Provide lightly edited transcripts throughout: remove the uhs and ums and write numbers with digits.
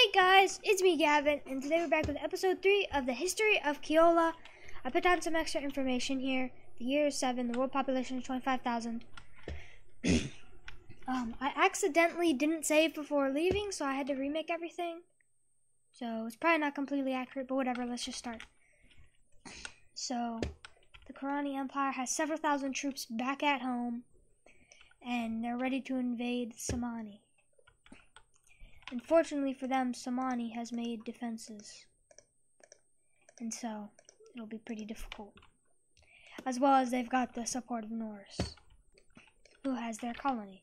Hey guys, it's me Gavin, and today we're back with episode 3 of the history of Kiola. I put down some extra information here. The year is 7, the world population is 25,000. I accidentally didn't save before leaving, so I had to remake everything. So it's probably not completely accurate, but whatever, let's just start. So, the Karani Empire has several thousand troops back at home, and they're ready to invade Samani. Unfortunately for them, Samani has made defenses, and so it'll be pretty difficult. As well as they've got the support of Norris, who has their colony.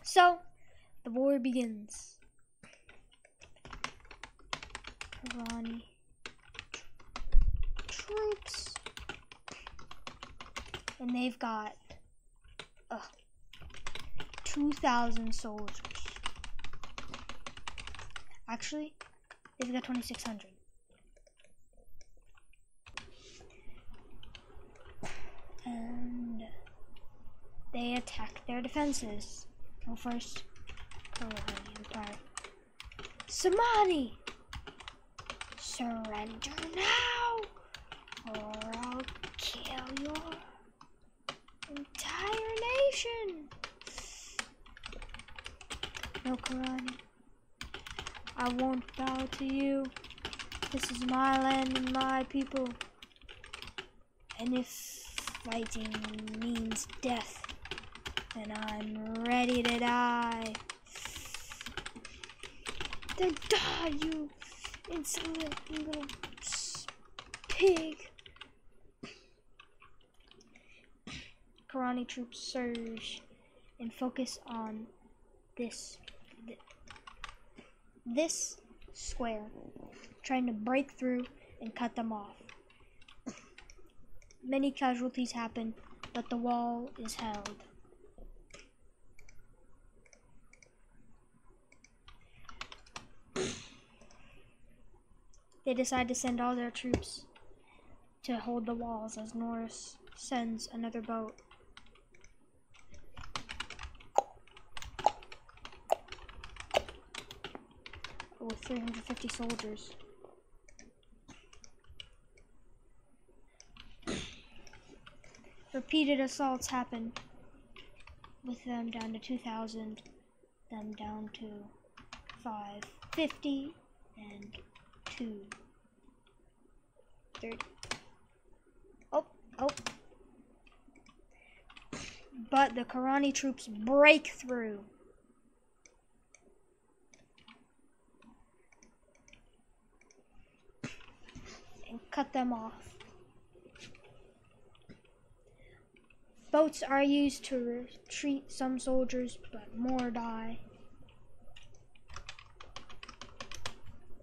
So, the war begins. Karani troops, and they've got 2,000 soldiers. Actually, they've got 2,600. And they attack their defenses. Well, first, Karani Empire. Samani! Surrender now, or I'll kill your entire nation! No, Karani, I won't bow to you. This is my land and my people. And if fighting means death, then I'm ready to die. Then die, you insolent little pig. Karani troops surge and focus on this square, trying to break through and cut them off. Many casualties happen, but the wall is held. They decide to send all their troops to hold the walls as Norris sends another boat. With 350 soldiers. Repeated assaults happen, with them down to 2,000, them down to 550, and 230. Oh. But the Karani troops break through. And cut them off. Boats are used to retreat some soldiers, but more die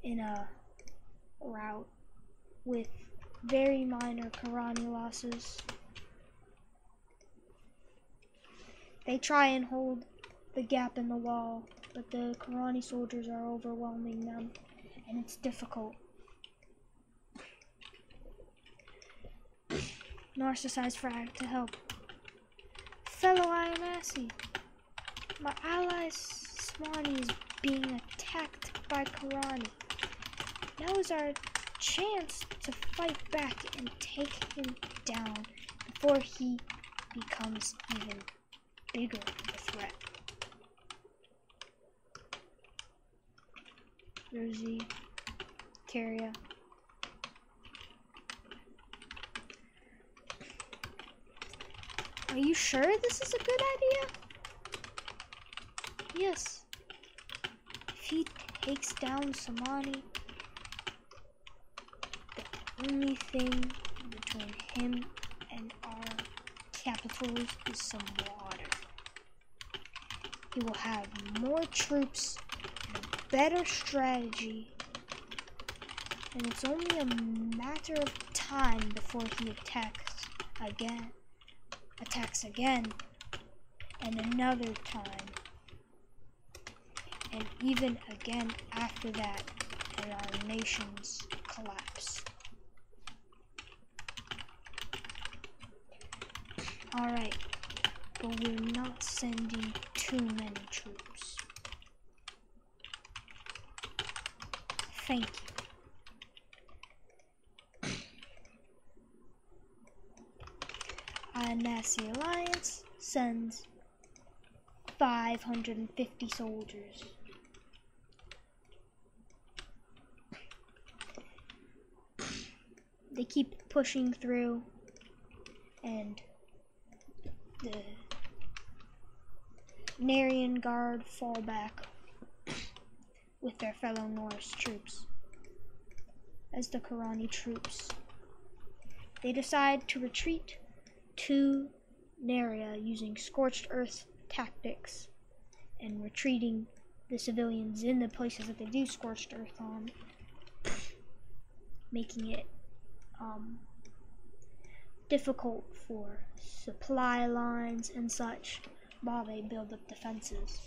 in a rout with very minor Karani losses. They try and hold the gap in the wall, but the Karani soldiers are overwhelming them, and it's difficult. Norris decides to help. Fellow Ionasi, my ally Samani is being attacked by Karani. Now is our chance to fight back and take him down before he becomes even bigger of a threat. Rosie, Caria. Are you sure this is a good idea? Yes. If he takes down Samani, the only thing between him and our capitals is some water. He will have more troops and a better strategy, and it's only a matter of time before he attacks again, and another time, and even again after that, and our nations collapse. Alright, but we're not sending too many troops. Thank you. Ionasi Alliance sends 550 soldiers. They keep pushing through, and the Narian Guard fall back with their fellow Norse troops. As the Karani troops, they decide to retreat to Naria using scorched earth tactics and retreating the civilians in the places that they do scorched earth on, making it difficult for supply lines and such while they build up defenses.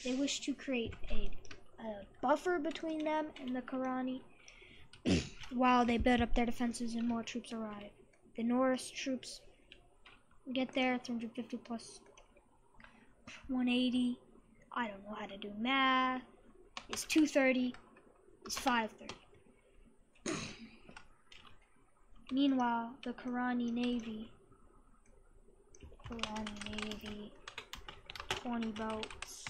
They wish to create a buffer between them and the Karani while they build up their defenses and more troops arrive. The Norse troops get there, 350 plus 180. I don't know how to do math. It's 230. It's 530. Meanwhile, the Karani Navy, 20 boats,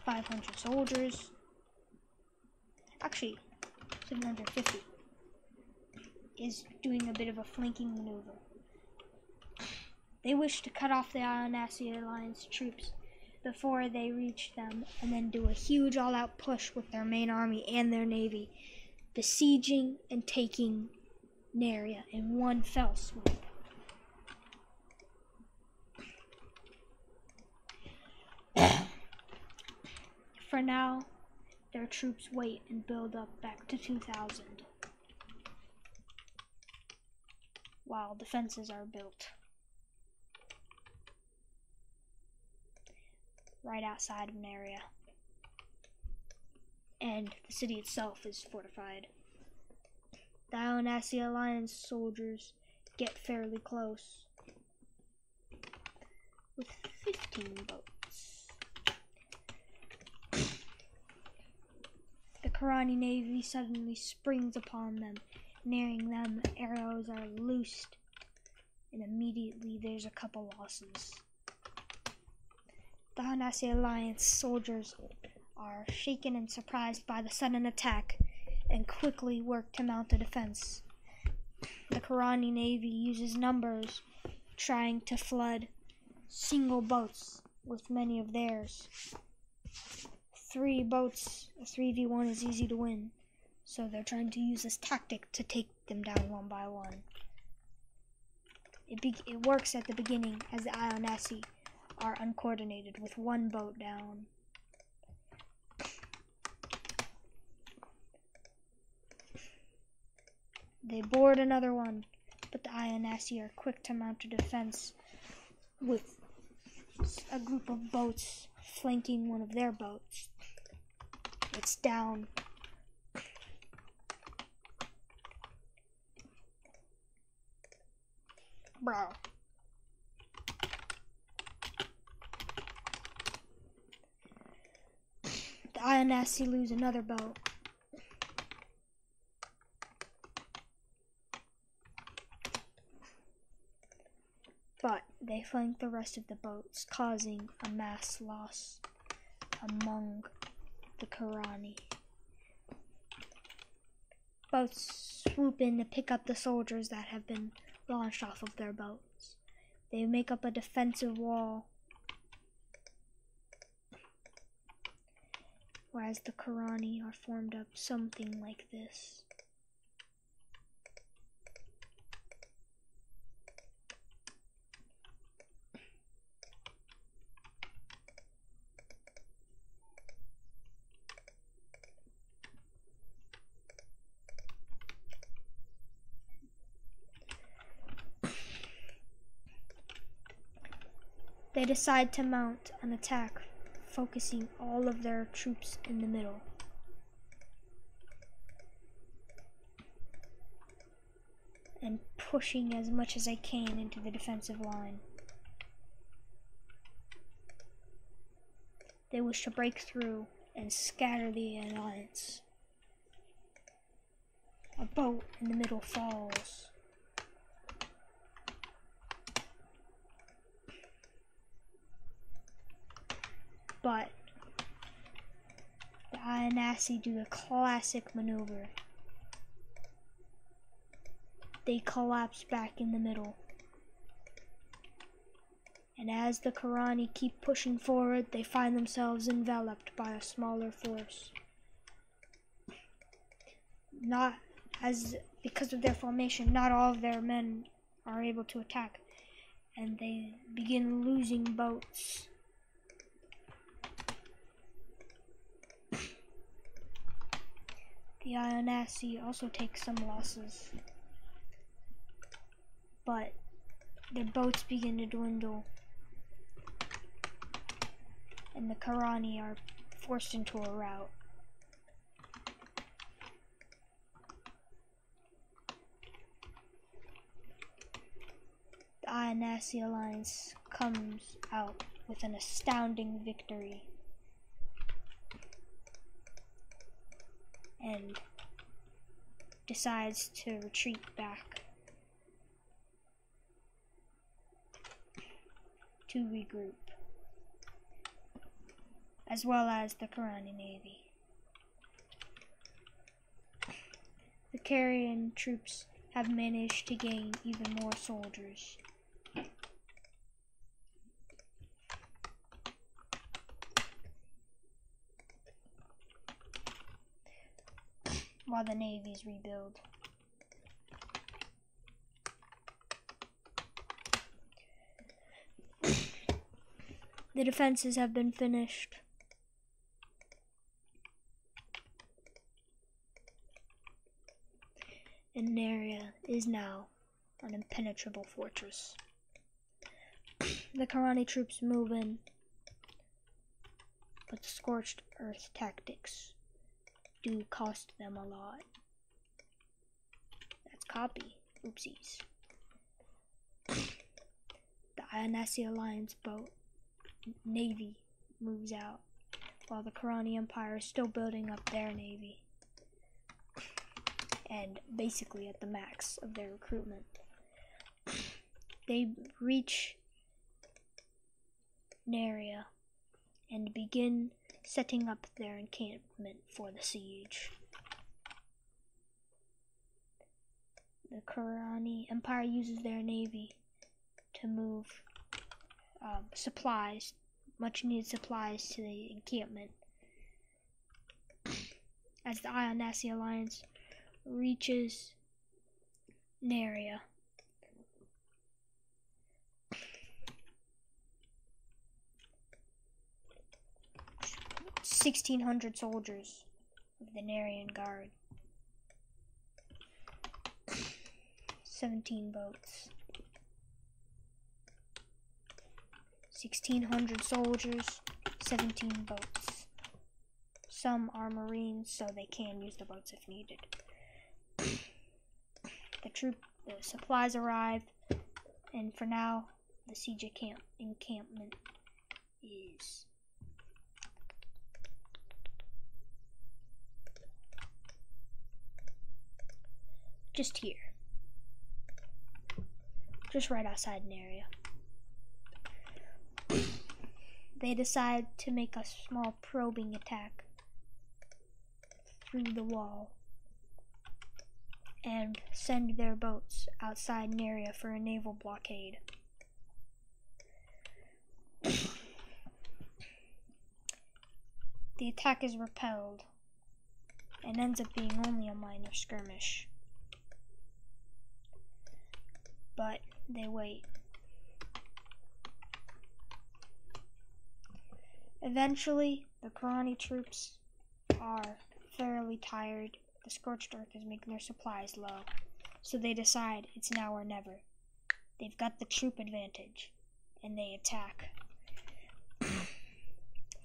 500 soldiers, actually 750, is doing a bit of a flanking maneuver. They wish to cut off the Ionasi Alliance troops before they reach them, and then do a huge all-out push with their main army and their navy, besieging and taking Naria in one fell swoop. For now, their troops wait and build up back to 2,000 while defenses are built right outside of Naria, and the city itself is fortified. The Ionasi Alliance soldiers get fairly close with 15 boats. The Karani Navy suddenly springs upon them. Nearing them, arrows are loosed, and immediately there's a couple losses. The Ionasi Alliance soldiers are shaken and surprised by the sudden attack and quickly work to mount a defense. The Karani Navy uses numbers, trying to flood single boats with many of theirs. 3 boats, a 3v1 is easy to win, so they're trying to use this tactic to take them down one by one. It works at the beginning as the Ionasi are uncoordinated with one boat down. They board another one, but the Ionasi are quick to mount a defense with a group of boats flanking one of their boats. It's down. Bro. The Ionasi lose another boat. But they flank the rest of the boats, causing a mass loss among the Karani. Boats swoop in to pick up the soldiers that have been launched off of their boats. They make up a defensive wall, whereas the Karani are formed up something like this. They decide to mount an attack, focusing all of their troops in the middle. And pushing as much as they can into the defensive line. They wish to break through and scatter the alliance. A boat in the middle falls. But the Ionasi do the classic maneuver. They collapse back in the middle. And as the Karani keep pushing forward, they find themselves enveloped by a smaller force. Because of their formation, not all of their men are able to attack, and they begin losing boats. The Ionasi also take some losses, but their boats begin to dwindle, and the Karani are forced into a rout. The Ionasi alliance comes out with an astounding victory and decides to retreat back to regroup, as well as the Karani Navy. The Karani troops have managed to gain even more soldiers. While the navies rebuild. The defenses have been finished. And Naria is now an impenetrable fortress. The Karani troops move in, but the scorched earth tactics do cost them a lot. That's copy. Oopsies. The Ionasi Alliance boat navy moves out, while the Karani Empire is still building up their navy, and basically at the max of their recruitment. They reach Naria and begin setting up their encampment for the siege. The Karani Empire uses their navy to move supplies, much needed supplies, to the encampment. As the Ionasi Alliance reaches Naria, 1,600 soldiers of the Narian Guard, 17 boats, 1,600 soldiers, 17 boats. Some are Marines, so they can use the boats if needed. The supplies arrive, and for now, the siege encampment is just here, just right outside an area. They decide to make a small probing attack through the wall and send their boats outside Naria for a naval blockade. The attack is repelled and ends up being only a minor skirmish. But they wait. Eventually, the Karani troops are fairly tired. The scorched earth is making their supplies low, so they decide it's now or never. They've got the troop advantage, and they attack.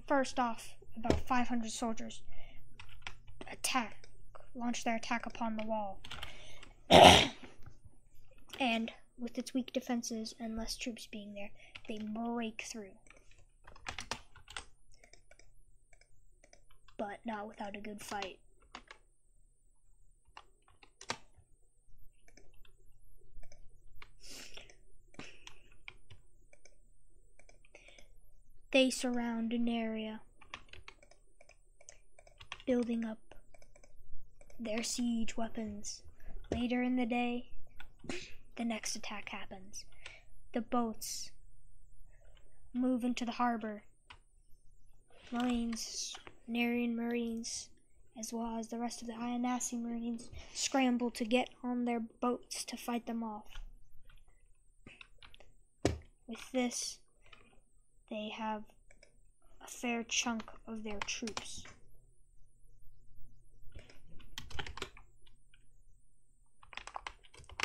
First off, about 500 soldiers launch their attack upon the wall. And with its weak defenses and less troops being there, they break through. but not without a good fight. They surround an area, building up their siege weapons. Later in the day, the next attack happens. The boats move into the harbor. Marines, Narian Marines, as well as the rest of the Ionasi Marines, scramble to get on their boats to fight them off. With this, they have a fair chunk of their troops.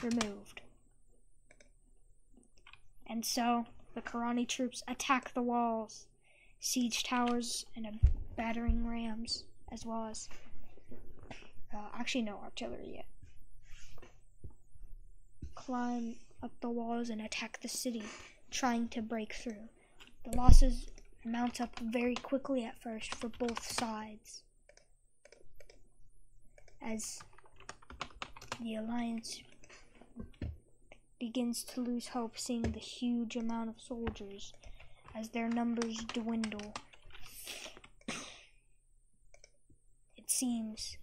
Removed. And so, the Karani troops attack the walls, siege towers, and battering rams, as well as, actually no artillery yet. Climb up the walls and attack the city, trying to break through. The losses mount up very quickly at first for both sides, as the alliance begins to lose hope, seeing the huge amount of soldiers as their numbers dwindle. It seems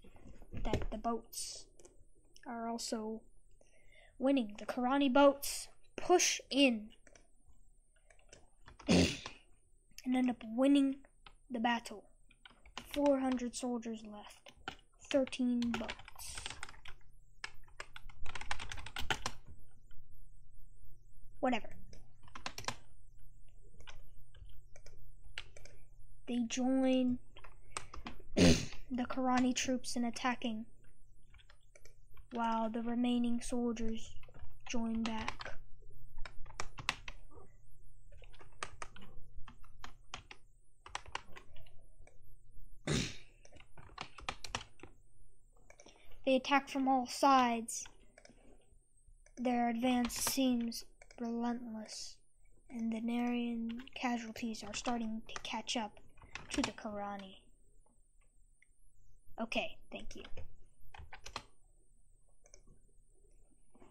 that the boats are also winning. The Karani boats push in and end up winning the battle. 400 soldiers left, 13 boats. Whatever. They join the Karani troops in attacking, while the remaining soldiers join back. They attack from all sides. Their advance seems relentless, and the Narian casualties are starting to catch up to the Karani. Okay, thank you.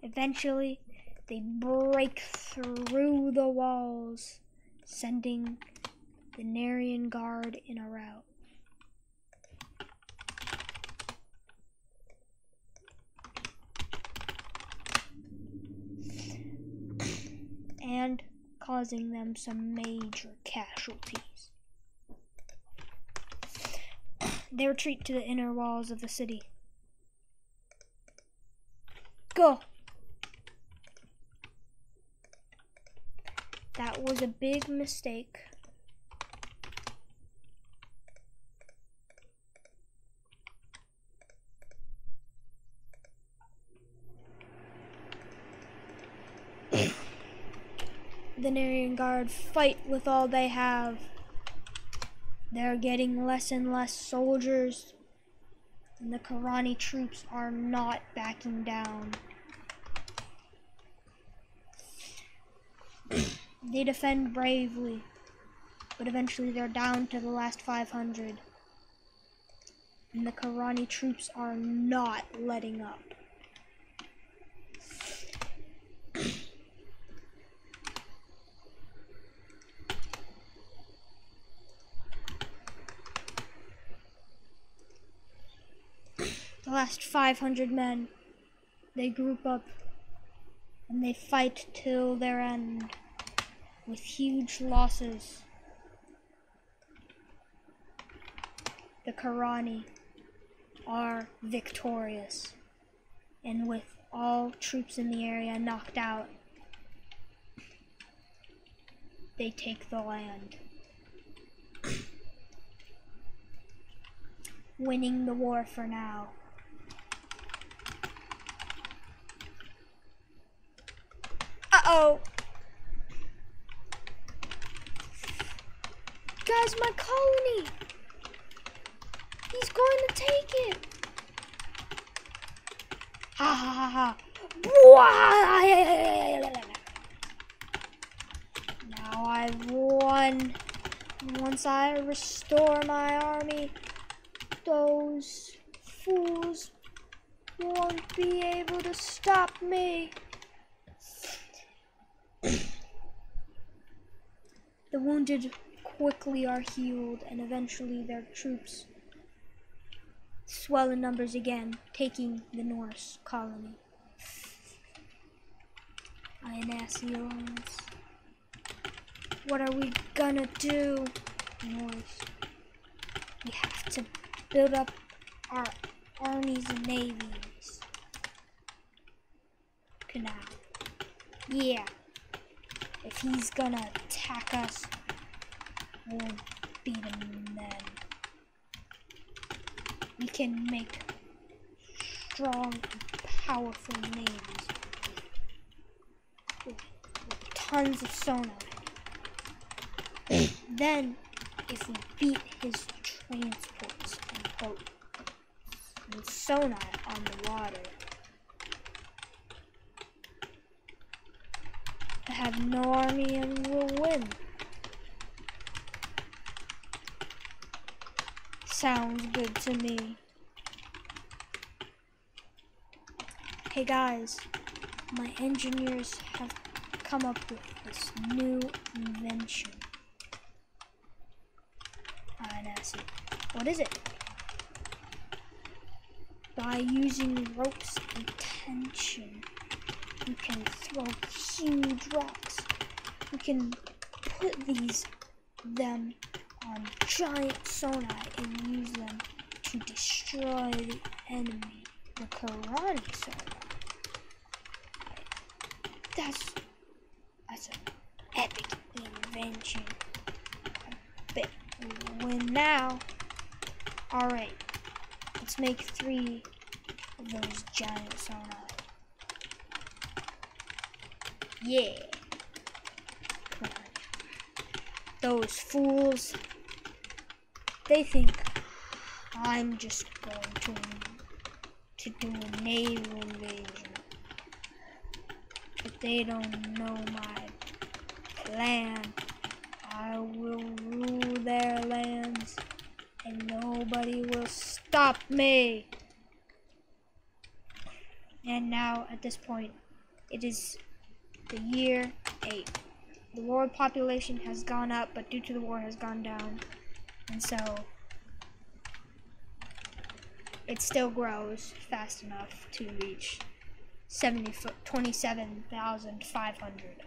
Eventually, they break through the walls, sending the Narian guard in a rout. And causing them some major casualties. They retreat to the inner walls of the city. Go! That was a big mistake. The Narian Guard fight with all they have. They're getting less and less soldiers, and the Karani troops are not backing down. They defend bravely, but eventually they're down to the last 500. And the Karani troops are not letting up. The last 500 men, they group up and they fight till their end with huge losses. The Karani are victorious, and with all troops in the area knocked out, they take the land, winning the war for now. Uh-oh! Guys, my colony! He's going to take it! Ha ha ha ha! Now I've won. Once I restore my army, Those fools won't be able to stop me. The wounded quickly are healed, and eventually their troops swell in numbers again, taking the Norse colony. Ionasi alliance. What are we gonna do? Norse. We have to build up our armies and navies. Canal. Yeah. If he's gonna attack us, we'll beat him then. We can make strong, powerful navies with tons of sonar. Then, if we beat his transports and put sonar on the water, I have no army and we'll win. Sounds good to me. Hey guys, my engineers have come up with this new invention. Ionasi. What is it? By using ropes and tension, you can throw huge rocks. You can put them on giant sonar and use them to destroy the enemy. The Karani sonar. That's an epic invention. I bet we'll win now. Alright, let's make 3 of those giant sonar. Yeah. Those fools. They think I'm just going to do a naval invasion. But they don't know my plan. I will rule their lands and nobody will stop me. And now at this point, it is the year 8. The world population has gone up, but due to the war has gone down. And so it still grows fast enough to reach 27,500.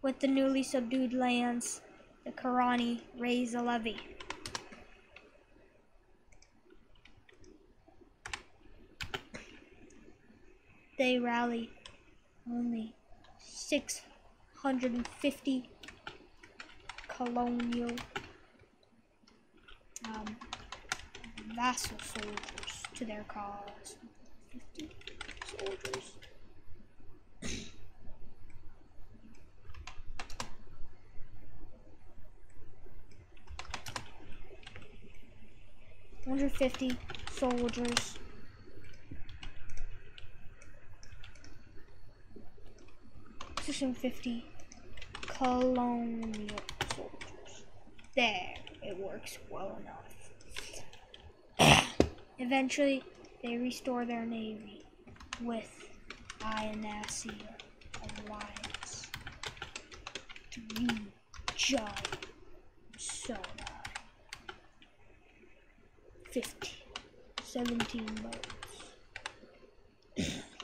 With the newly subdued lands, the Karani raise a levy. They rally only 650 colonial vassal soldiers to their cause. 50 soldiers. $150 soldiers. $650 colonial soldiers. There, it works well enough. Eventually, they restore their navy with Ionasi alliance. 3 giant sonar. 17 boats.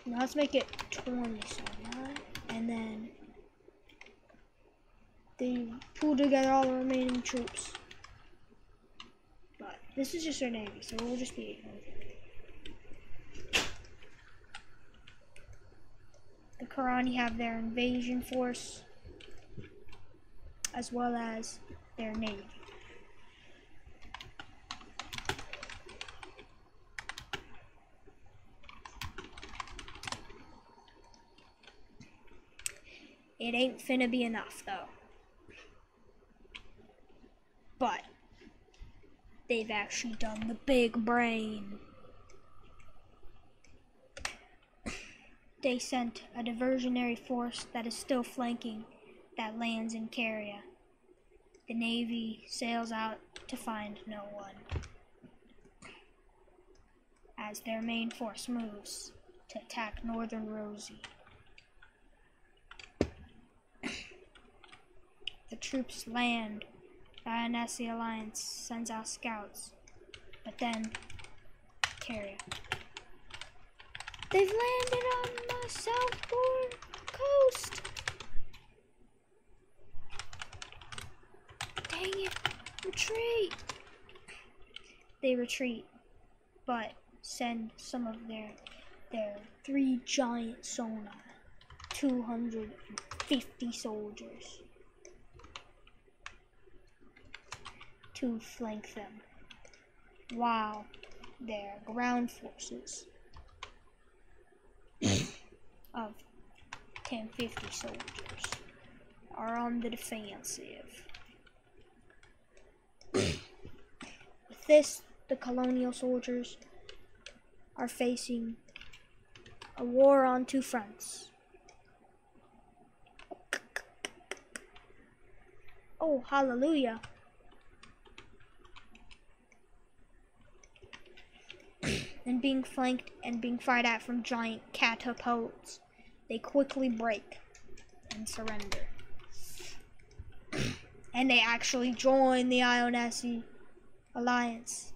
Now let's make it 20 sonar, and then they pull together all the remaining troops. But this is just our navy, so we'll just be 800. The Karani have their invasion force, as well as their navy. It ain't finna be enough, though. But they've actually done the big brain. They sent a diversionary force that is still flanking that lands in Caria. The Navy sails out to find no one, as their main force moves to attack northern Rosie. The troops land. The Ionasi Alliance sends out scouts, but then Carrier. They've landed on the southboard coast. Dang it! Retreat! They retreat, but send some of their 3 giant sonar, 250 soldiers, to flank them, while their ground forces of 1050 soldiers are on the defensive. With this, the colonial soldiers are facing a war on 2 fronts. Oh, hallelujah. And being flanked and being fired at from giant catapults, they quickly break and surrender. And they actually join the Ionasi Alliance.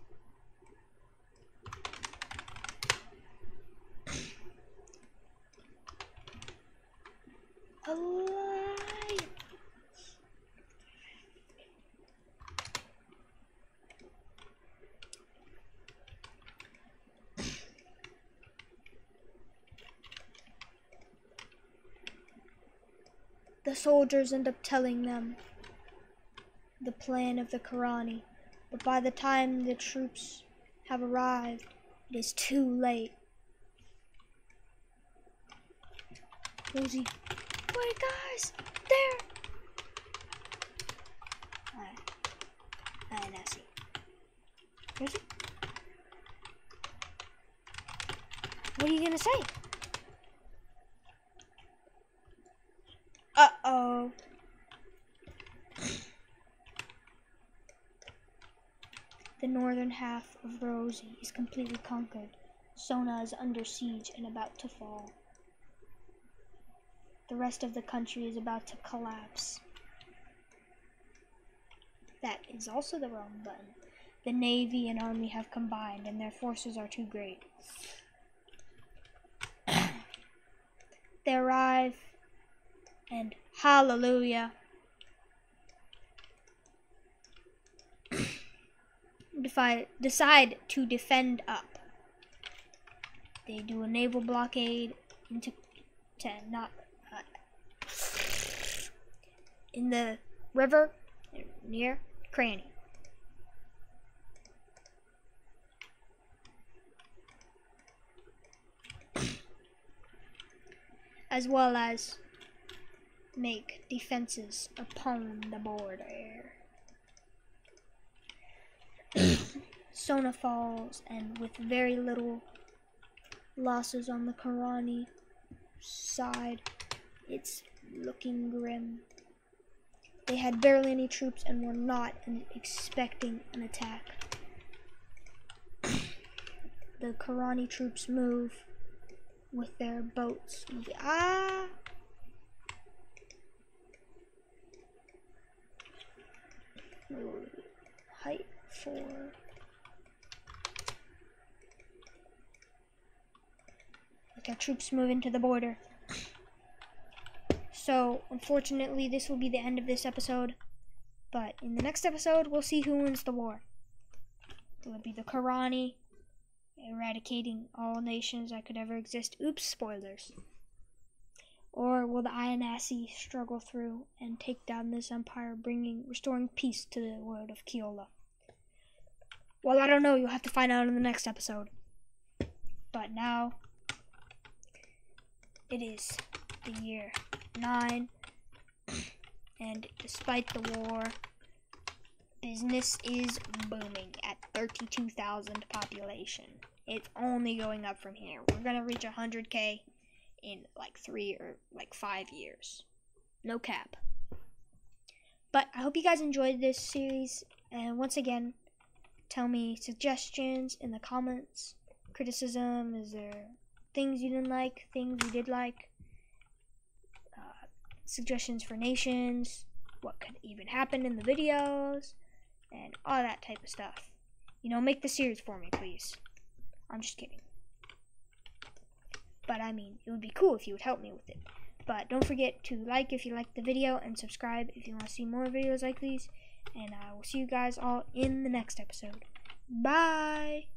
The soldiers end up telling them the plan of the Karani, but by the time the troops have arrived, it is too late. Rosie, wait guys, there! Ionasi. Rosie? What are you gonna say? Uh-oh. The northern half of Rosie is completely conquered. Sona is under siege and about to fall. The rest of the country is about to collapse. That is also the wrong button. The Navy and Army have combined and their forces are too great. They arrive and hallelujah. Decide to defend up. They do a naval blockade in the river near Karani. As well as make defenses upon the border. Sona falls, and with very little losses on the Karani side, it's looking grim. They had barely any troops and were not expecting an attack. The Karani troops move with their boats. Height 4. Let their troops move into the border. So, unfortunately, this will be the end of this episode. But in the next episode, we'll see who wins the war. It will be the Karani eradicating all nations that could ever exist. Oops, spoilers. Or will the Ionasi struggle through and take down this empire, restoring peace to the world of Kiola? Well, I don't know. You'll have to find out in the next episode. But now, it is the year 9, and despite the war, business is booming at 32,000 population. It's only going up from here. We're gonna reach 100K in like 3 or like 5 years. No cap. But I hope you guys enjoyed this series. And once again, tell me suggestions in the comments. Criticism, is there things you didn't like, things you did like, suggestions for nations, what could even happen in the videos, and all that type of stuff. You know, make the series for me, please. I'm just kidding. But I mean, it would be cool if you would help me with it. But don't forget to like if you liked the video and subscribe if you want to see more videos like these. And I will see you guys all in the next episode. Bye!